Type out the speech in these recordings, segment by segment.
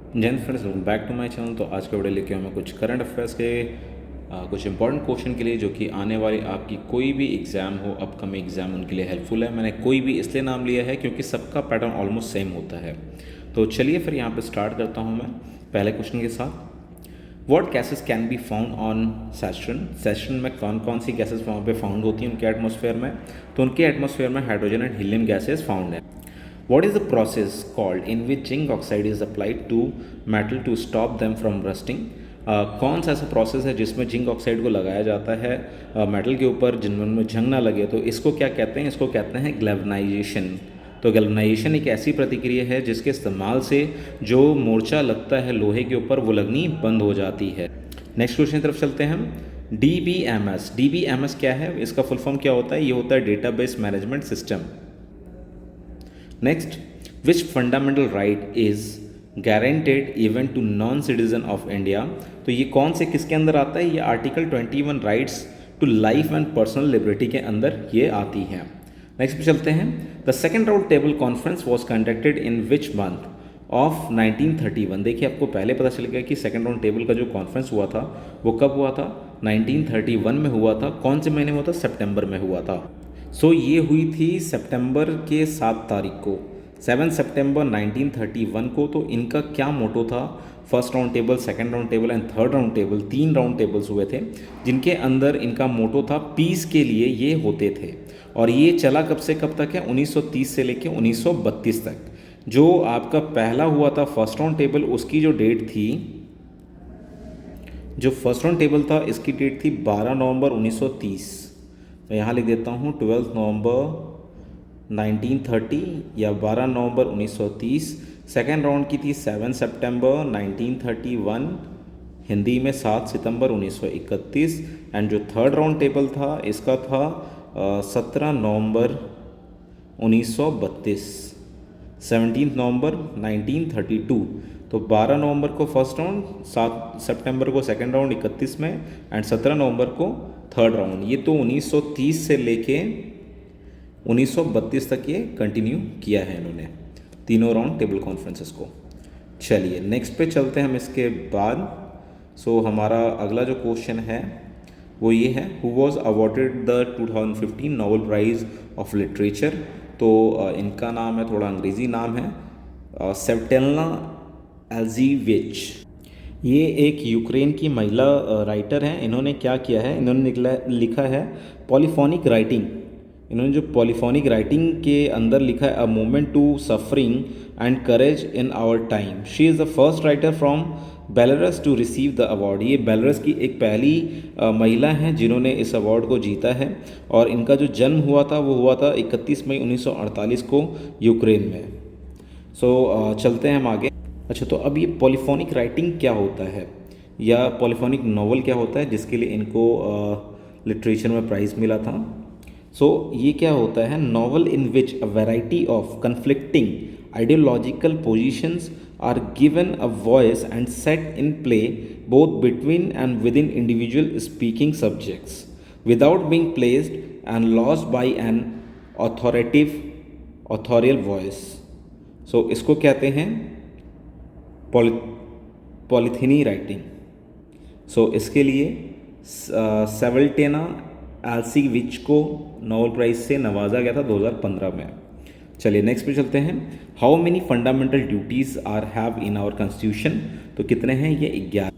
जय हिंद friends, welcome back to my channel. तो आज का वीडियो लेके आया मैं कुछ करंट अफेयर्स के कुछ इंपॉर्टेंट क्वेश्चन के लिए, जो कि आने वाली आपकी कोई भी एग्ज़ाम हो, अपकमिंग एग्ज़ाम, उनके लिए हेल्पफुल है। मैंने कोई भी इसलिए नाम लिया है क्योंकि सबका पैटर्न ऑलमोस्ट सेम होता है। तो चलिए फिर यहाँ पे स्टार्ट करता हूँ मैं पहले क्वेश्चन के साथ। What gases can be found on Saturn? Saturn में कौन कौन सी गैसेस वहाँ पे फाउंड होती हैं उनके एटमॉस्फेयर में? तो उनके एटमॉस्फेयर में hydrogen and helium gases found है। What is the process called in which zinc oxide is applied to metal to stop them from rusting? कौन सा ऐसा प्रोसेस है जिसमें जिंक ऑक्साइड को लगाया जाता है मेटल के ऊपर, जिनमें जंग ना लगे? तो इसको क्या कहते हैं? इसको कहते हैं गैल्वेनाइजेशन। तो गैल्वेनाइजेशन एक ऐसी प्रतिक्रिया है जिसके इस्तेमाल से जो मोर्चा लगता है लोहे के ऊपर, वो लगनी बंद हो जाती है। नेक्स्ट क्वेश्चन की तरफ चलते हैं हम। DBMS, DBMS क्या है? इसका फुल फॉर्म क्या होता है? ये होता है database management system. Next, which fundamental right is guaranteed even to non citizen of India? तो ये कौन से किसके अंदर आता है? ये article 21 rights to life and personal liberty के अंदर ये आती हैं। नेक्स्ट पे चलते हैं। The second round table conference was conducted in which month of 1931? देखिए, आपको पहले पता चल गया कि सेकेंड राउंड टेबल का जो कॉन्फ्रेंस हुआ था वो कब हुआ था? 1931 में हुआ था। कौन से महीने में हुआ था? सितंबर में हुआ था। सो ये हुई थी सितंबर के 7 तारीख को, 7 सितंबर 1931 को। तो इनका क्या मोटो था? First round table, second round table and third round table, 3 round tables हुए थे जिनके अंदर इनका मोटो था पीस के लिए ये होते थे। और ये चला कब से कब तक है? 1930 से लेकर 1932 तक। जो आपका पहला हुआ था फर्स्ट राउंड टेबल, उसकी जो डेट थी, जो फर्स्ट राउंड टेबल था, इसकी डेट थी 12 नवंबर 1930। मैं यहाँ लिख देता हूँ 12 नवंबर 1930 या 12 नवंबर 1930। सेकेंड राउंड की थी 7 सितंबर 1931, हिंदी में 7 सितंबर 1931। एंड जो थर्ड राउंड टेबल था इसका था 17 नवंबर 1932, 17 नवंबर 1932। तो 12 नवंबर को फर्स्ट राउंड, 7 सितंबर को सेकेंड राउंड 31 में, एंड 17 नवंबर को थर्ड राउंड। ये तो 1930 से लेके 1932 तक ये कंटिन्यू किया है इन्होंने, तीनों राउंड टेबल कॉन्फ्रेंसेस को। चलिए नेक्स्ट पे चलते हैं हम इसके बाद। सो हमारा अगला जो क्वेश्चन है वो ये है, who was awarded the 2015 Nobel prize of literature? तो इनका नाम है, थोड़ा अंग्रेज़ी नाम है, सेवटेलना एल्जीविच। ये एक यूक्रेन की महिला राइटर हैं। इन्होंने क्या किया है? इन्होंने लिखा है पॉलीफोनिक राइटिंग। इन्होंने जो पॉलीफोनिक राइटिंग के अंदर लिखा है, a moment to suffering and courage in our time. She is the first writer from Belarus to receive the award. ये बेलारस की एक पहली महिला हैं जिन्होंने इस अवार्ड को जीता है। और इनका जो जन्म हुआ था वो हुआ था 31 मई 1948 को यूक्रेन में। चलते हैं हम आगे। अच्छा, तो अब ये पॉलीफोनिक राइटिंग क्या होता है, या पॉलीफोनिक नॉवल क्या होता है जिसके लिए इनको लिटरेचर में प्राइज़ मिला था? ये क्या होता है? Novel in which a variety of conflicting ideological positions are given a voice and set in play both between and within individual speaking subjects without being placed and lost by an authorial voice. इसको कहते हैं पॉलीथीनी writing. इसके लिए सेवल्टेना एल्सीविच को Nobel prize से नवाजा गया था 2015 में। चलिए नेक्स्ट पे चलते हैं। How many fundamental duties are have in our constitution? तो कितने हैं? ये 11।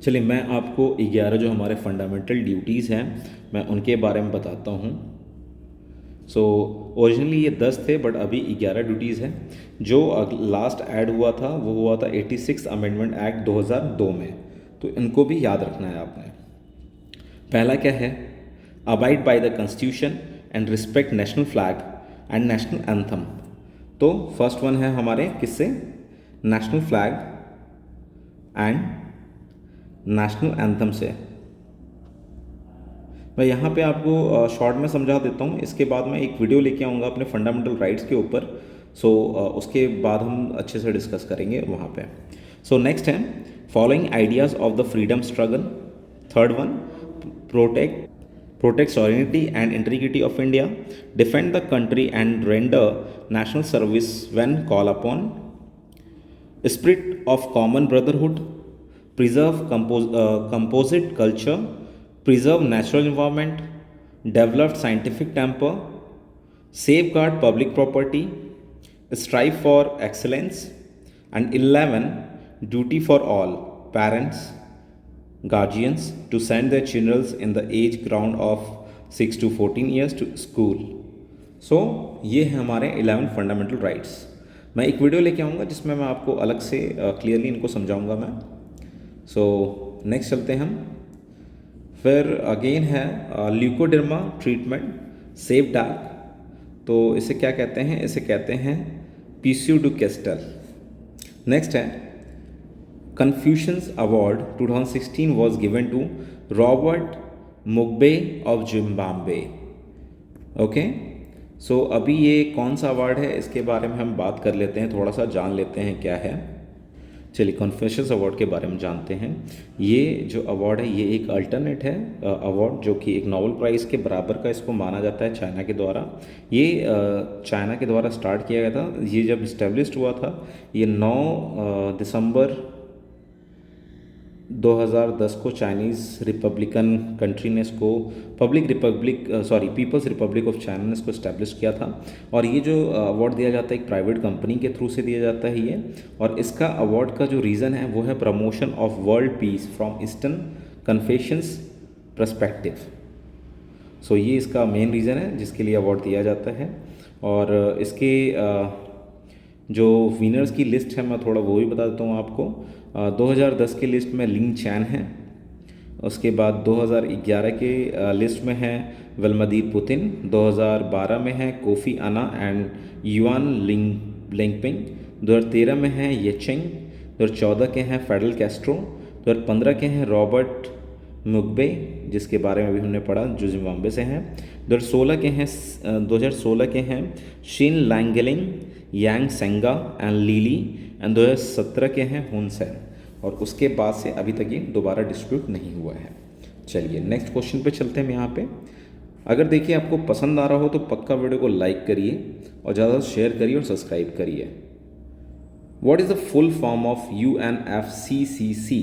चलिए मैं आपको 11 जो हमारे फंडामेंटल ड्यूटीज़ हैं मैं उनके बारे में बताता हूँ। ओरिजिनली ये 10 थे, बट अभी 11 ड्यूटीज़ हैं। जो लास्ट ऐड हुआ था वो हुआ था 86 अमेंडमेंट एक्ट 2002 में। तो इनको भी याद रखना है आपने। पहला क्या है? Abide by the constitution and respect national flag and national anthem. तो फर्स्ट वन है हमारे किससे? National flag and national anthem से। मैं यहाँ पे आपको शॉर्ट में समझा देता हूँ, इसके बाद मैं एक वीडियो लेके आऊँगा अपने फंडामेंटल राइट्स के ऊपर। उसके बाद हम अच्छे से डिस्कस करेंगे वहाँ पे। नेक्स्ट है following ideas of the freedom struggle. Third one, protect sovereignty and integrity of India, defend the country and render national service when called upon, spirit of common brotherhood, preserve composite culture, preserve natural environment, developed scientific temper, safeguard public property, strive for excellence, and 11 duty for all parents, guardians to send their children in the age ground of 6 to 14 years to school. सो ये है हमारे 11 fundamental rights. मैं एक video लेके आऊँगा जिसमें मैं आपको अलग से क्लियरली इनको समझाऊँगा मैं. सो नेक्स्ट चलते हैं हम. फिर अगेन है ल्यूकोडर्मा ट्रीटमेंट सेफ डार्क. तो इसे क्या कहते हैं? इसे कहते हैं पीस्यूडोकेस्टल. नेक्स्ट है Confucius award 2016 was given to Robert Mugabe of Zimbabwe. Okay, so अभी ये कौन सा अवार्ड है इसके बारे में हम बात कर लेते हैं, थोड़ा सा जान लेते हैं क्या है. चलिए कन्फ्यूशंस अवार्ड के बारे में जानते हैं. ये जो अवार्ड है ये एक अल्टरनेट है अवार्ड जो कि एक नोबेल प्राइज़ के बराबर का इसको माना जाता है चाइना के द्वारा. ये चाइना के द्वारा स्टार्ट किया गया था. ये जब इस्टेब्लिश्ड हुआ था ये 9 दिसंबर 2010 को चाइनीज़ रिपब्लिकन कंट्री ने इसको पीपल्स रिपब्लिक ऑफ चाइना ने इसको इस्टेब्लिश किया था. और ये जो अवार्ड दिया जाता है एक प्राइवेट कंपनी के थ्रू से दिया जाता है ये. और इसका अवार्ड का जो रीज़न है वो है promotion of world peace from eastern confessions perspective. So ये इसका मेन रीज़न है जिसके लिए अवार्ड दिया जाता है. और इसके जो विनर्स की लिस्ट है मैं थोड़ा वो भी बता देता हूँ आपको. 2010 के लिस्ट में लिंग चैन है. उसके बाद 2011 के लिस्ट में है व्लादिमीर पुतिन. 2012 में है कोफी अन्ना एंड युआन लिंगपिंग. 2013 में है ये चेंग. 2014 के हैं फेडरल कैस्ट्रो. 2015 के हैं रॉबर्ट मुगबे जिसके बारे में भी हमने पढ़ा जो जिम्बाब्वे से हैं. 2016 के हैं Shin Langling, Yang Senga and Lili. And 2017 के हैं हुन सेन. और उसके बाद से अभी तक ये दोबारा डिस्ट्रीब्यूट नहीं हुआ है. चलिए नेक्स्ट क्वेश्चन पे चलते हैं हम यहाँ पे. अगर देखिए आपको पसंद आ रहा हो तो पक्का वीडियो को लाइक करिए और ज़्यादा शेयर करिए और सब्सक्राइब करिए. What is the full form of UNFCCC?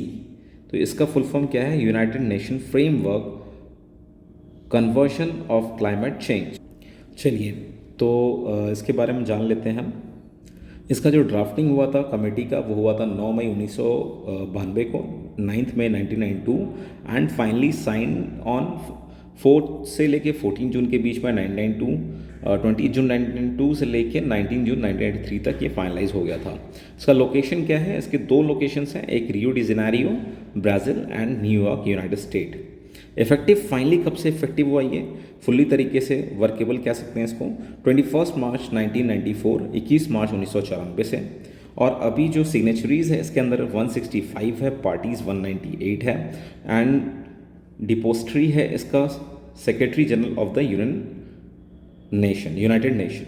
तो इसका फुल फॉर्म क्या है? United Nation framework conversion of climate change. चलिए तो इसके बारे में जान लेते हैं हम. इसका जो ड्राफ्टिंग हुआ था कमेटी का वो हुआ था 9 मई 1992 को, 9 मई 1992 एंड फाइनली साइन ऑन 4 से लेके 14 जून के बीच में 1992, 20 जून 1992 से लेके 19 जून 1993 तक ये फाइनलाइज हो गया था. इसका लोकेशन क्या है? इसके 2 लोकेशंस हैं, एक Rio de Janeiro Brazil and New York United state. Effective finally कब से इफेक्टिव हुआ ये फुल्ली तरीके से वर्केबल कह सकते हैं इसको 21 मार्च 1994, 21 मार्च 1994 से. और अभी जो सिग्नेचरीज है इसके अंदर 165 है, पार्टीज़ 198 है एंड डिपोजिटरी है इसका secretary general of the United Nation.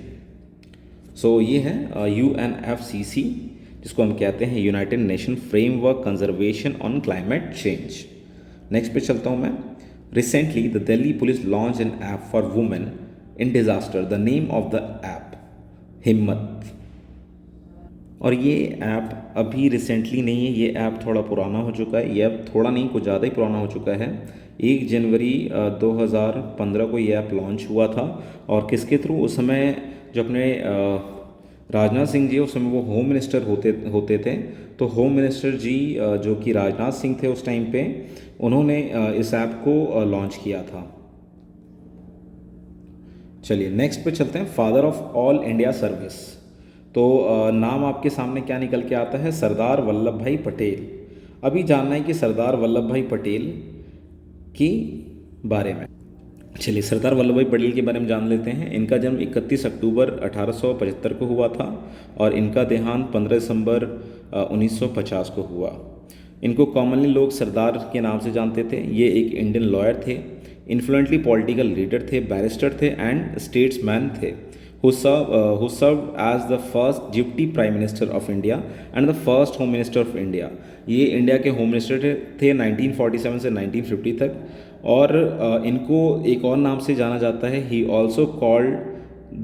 So ये है UNFCC जिसको हम कहते हैं United Nation framework conservation on climate change. Next पे चलता हूँ मैं. Recently, the Delhi police launched an app for women in disaster. The name of the app, हिम्मत. और ये ऐप अभी रिसेंटली नहीं है, ये ऐप थोड़ा पुराना हो चुका है. ये ऐप थोड़ा नहीं कुछ ज़्यादा ही पुराना हो चुका है. 1 जनवरी 2015 को ये ऐप लॉन्च हुआ था. और किसके थ्रू? उस समय जो अपने राजनाथ सिंह जी उस समय वो होम मिनिस्टर होते थे. तो होम मिनिस्टर जी जो कि राजनाथ सिंह थे उस टाइम पे, उन्होंने इस ऐप को लॉन्च किया था. चलिए नेक्स्ट पे चलते हैं. Father of all India service. तो नाम आपके सामने क्या निकल के आता है? सरदार वल्लभ भाई पटेल. अभी जानना है कि सरदार वल्लभ भाई पटेल के बारे में. चलिए सरदार वल्लभ भाई पटेल के बारे में जान लेते हैं. इनका जन्म 31 अक्टूबर 1875 को हुआ था और इनका देहांत 15 दिसंबर 1950 को हुआ. इनको कॉमनली लोग सरदार के नाम से जानते थे. ये एक इंडियन लॉयर थे, इन्फ्लुएंटली पॉलिटिकल लीडर थे, बैरिस्टर थे एंड स्टेट्समैन थे. who served as the first deputy prime minister of India and the first home minister of India. ये इंडिया के होम मिनिस्टर थे 1947 से 1950 तक. और इनको एक और नाम से जाना जाता है. He also called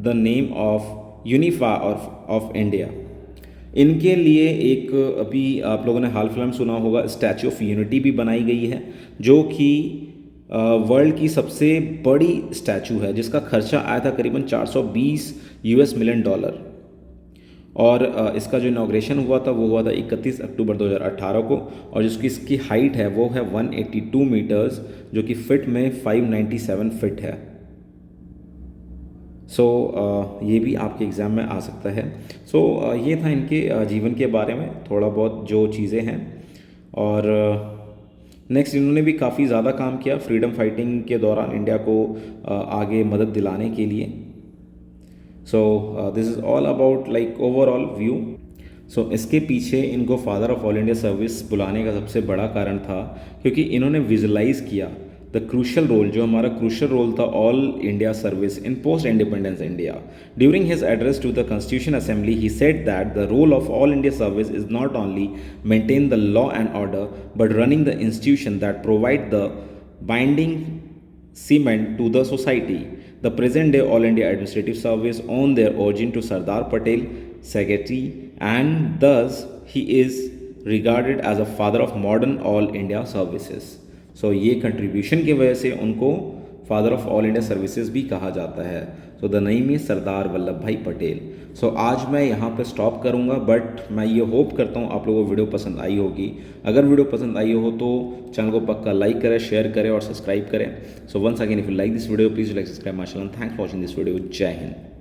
the name of unifier of India. इनके लिए एक अभी आप लोगों ने हाल फिलहाल में सुना होगा स्टैचू ऑफ यूनिटी भी बनाई गई है, जो कि वर्ल्ड की सबसे बड़ी स्टैचू है, जिसका खर्चा आया था करीबन 420 यूएस मिलियन डॉलर। और इसका जो इनाग्रेशन हुआ था वो हुआ था 31 अक्टूबर 2018 को, और जिसकी इसकी हाइट है वो है 182 मीटर्स, जो कि फिट में 597 फिट है। सो ये भी आपके एग्ज़ाम में आ सकता है। सो ये था इनके जीवन के बारे में थोड़ा बहुत जो चीज़ें हैं। और नेक्स्ट इन्होंने भी काफ़ी ज़्यादा काम किया फ्रीडम फाइटिंग के दौरान इंडिया को आगे मदद दिलाने के लिए। So this is all about like overall view. So इसके पीछे इनको father of all India service बुलाने का सबसे बड़ा कारण था क्योंकि इन्होंने विजुलाइज किया द क्रूशल रोल, जो हमारा क्रूशल रोल था all India service in post independence India. During his address to the constitution assembly he said that the role of all India service is not only maintain the law and order but running the institution that provide the binding cement to the society. The present day All India Administrative Service on their origin to Sardar Patel, Secretary, and thus he is regarded as a father of modern All India Services. So ये contribution की वजह से उनको father of all India services भी कहा जाता है। So the name is Sardar Vallabh भाई पटेल। सो आज मैं यहाँ पे स्टॉप करूँगा, बट मैं ये होप करता हूँ आप लोगों को वीडियो पसंद आई होगी। अगर वीडियो पसंद आई हो तो चैनल को पक्का लाइक करें, शेयर करें और सब्सक्राइब करें। So once again if you like this video please like, subscribe my channel. Thanks for watching this video. जय हिंद।